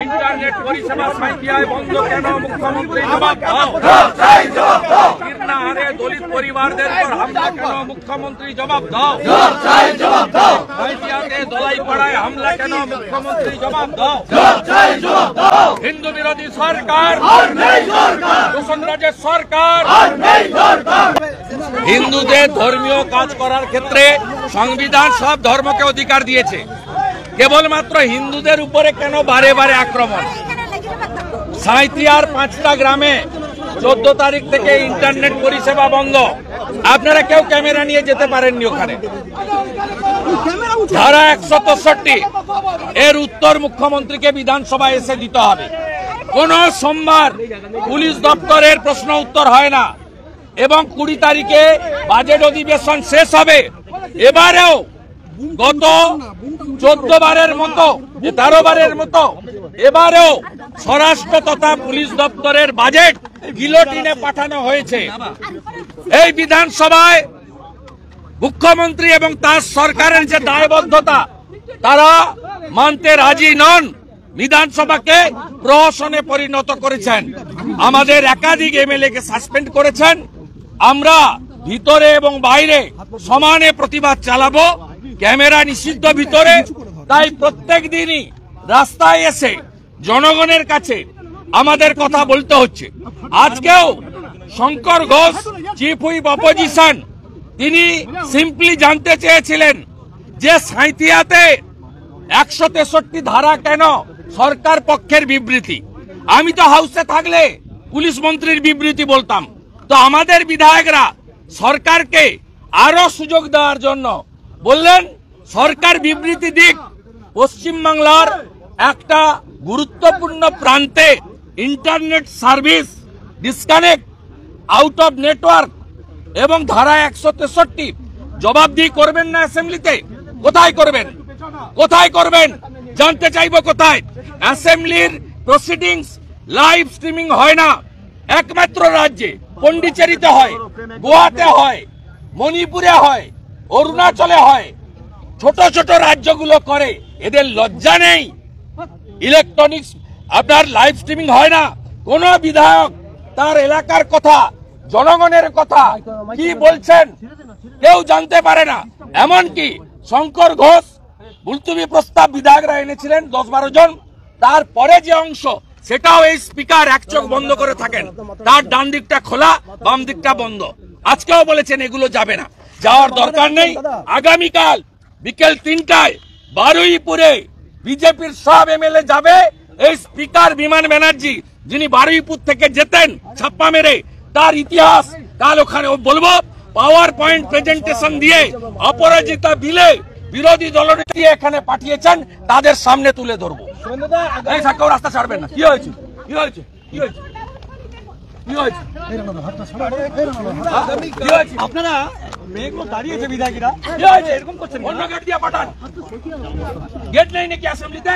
Internet परिसेवा साइथियाय बंद केन मुख्यमंत्री जवाब दाओ। किरना हारे दलित परिवारदेर पर हमला केन मुख्यमंत्री जवाब दाओ। साइथियाते दलाईपाड़ाय हमला केन मुख्यमंत्री जवाब दाओ। हिंदू विरोधी सरकार सरकार হিন্দুদের ধর্মীয় কাজ করার ক্ষেত্রে সংবিধান সব ধর্মকে অধিকার দিয়েছে, কেবলমাত্র হিন্দুদের উপরে কেন বারে বারে আক্রমণ? সাঁইথিয়ার 5টা গ্রামে 14 তারিখ থেকে ইন্টারনেট পরিষেবা বন্ধ। আপনারা কেউ ক্যামেরা নিয়ে যেতে পারেননি ওখানে। ধারা 163 এর উত্তর মুখ্যমন্ত্রীকে বিধানসভায় এসে দিতে হবে। কোন সোমবার পুলিশ দপ্তরের প্রশ্ন উত্তর হয় না এবং 20 তারিখে বাজেট অধিবেশন শেষ হবে। এবারেও গত 14 বারের মতো 13 বারের মতো এবারেও স্বরাষ্ট্র তথা পুলিশ দপ্তরের বাজেট গিলোটিনে পাঠানো হয়েছে। এই বিধানসভায় মুখ্যমন্ত্রী এবং তার সরকারের যে দায়বদ্ধতা তারা মানতে রাজি নন। বিধানসভাকে প্রহসনে পরিণত করেছেন, আমাদের একাধিক এমএলএ কে সাসপেন্ড করেছেন। আমরা ভিতরে এবং বাইরে সমানে প্রতিবাদ চালাবো। ক্যামেরা নিষিদ্ধ ভিতরে, তাই প্রত্যেক দিনই রাস্তায় এসে জনগণের কাছে আমাদের কথা বলতে হচ্ছে। আজকেও Shankar Ghosh chief whip opposition তিনি সিম্পলি জানতে চেয়েছিলেন যে সাঁইথিয়াতে 163 ধারা কেন, সরকার পক্ষের বিবৃতি। আমি তো হাউসে থাকলে পুলিশ মন্ত্রীর বিবৃতি বলতাম। তো আমাদের বিধায়করা সরকারকে আরো সুযোগ দেওয়ার জন্য বললেন সরকার বিবৃতি দিক। পশ্চিমবাংলার একটা গুরুত্বপূর্ণ প্রান্তে internet service disconnect, out of network এবং ধারা 163 জবাবদিহি করবেন না অ্যাসেম্বলিতে? কোথায় করবেন? কোথায় করবেন জানতে চাইবো। কোথায়? অ্যাসেম্বলির প্রসিডিংস লাইভ স্ট্রিমিং হয় না। একমাত্র রাজ্যে পন্ডিচেরিতে হয়, গোয়াতে হয়, মণিপুরে হয়, অরুণাচলে হয়। ছোট ছোট রাজ্যগুলো করে, এদের লজ্জা নেই? ইলেকট্রনিক্স আপনার লাইভ স্ট্রিমিং হয় না। কোন বিধায়ক তার এলাকার কথা, জনগণের কথা কি বলছেন কেউ জানতে পারে না। এমনকি শঙ্কর ঘোষ মুলতবি প্রস্তাব বিধায়করা এনেছিলেন 10-12 জন, তারপরে যে অংশ সেটাও এই স্পিকার এক চোখ বন্ধ করে থাকেন, তার ডান দিকটা খোলা, বাম দিকটা বন্ধ। আজকেও বলেছেন এগুলো যাবে না, যাওয়ার দরকার নেই। আগামীকাল বিকেল 3টায় বারুইপুরে বিজেপির সব এমএলএ যাবে। এই স্পিকার বিমান ব্যানার্জি যিনি বারুইপুর থেকে যেতেন ছাপ্পা মেরে, তার ইতিহাস কাল ওখানে বলবো। পাওয়ার পয়েন্ট প্রেজেন্টেশন দিয়ে অপরাজিতা বিলে বিরোধী দলনেত্রী এখানে পাঠিয়েছেন, তাদের সামনে তুলে ধরবো। রাস্তা ছাড়বেন না। কি হয়েছে? কি হয়েছে? কি হয়েছে? কি হয়েছে? আপনারা মেয়েগুলো দাঁড়িয়েছে বিধায়করা, কি হয়েছে? এরকম করছেন, অন্য গেট দিয়ে পাঠান। গেট নেই নাকি অ্যাসেম্বলিতে?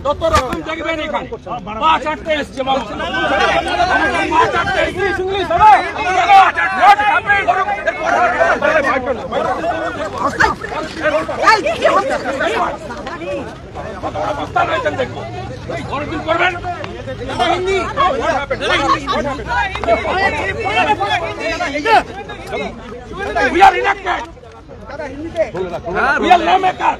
তত রকম দেখবেন এখানে 5-8টে এসছে। করবেন we are elected, we are lawmaker.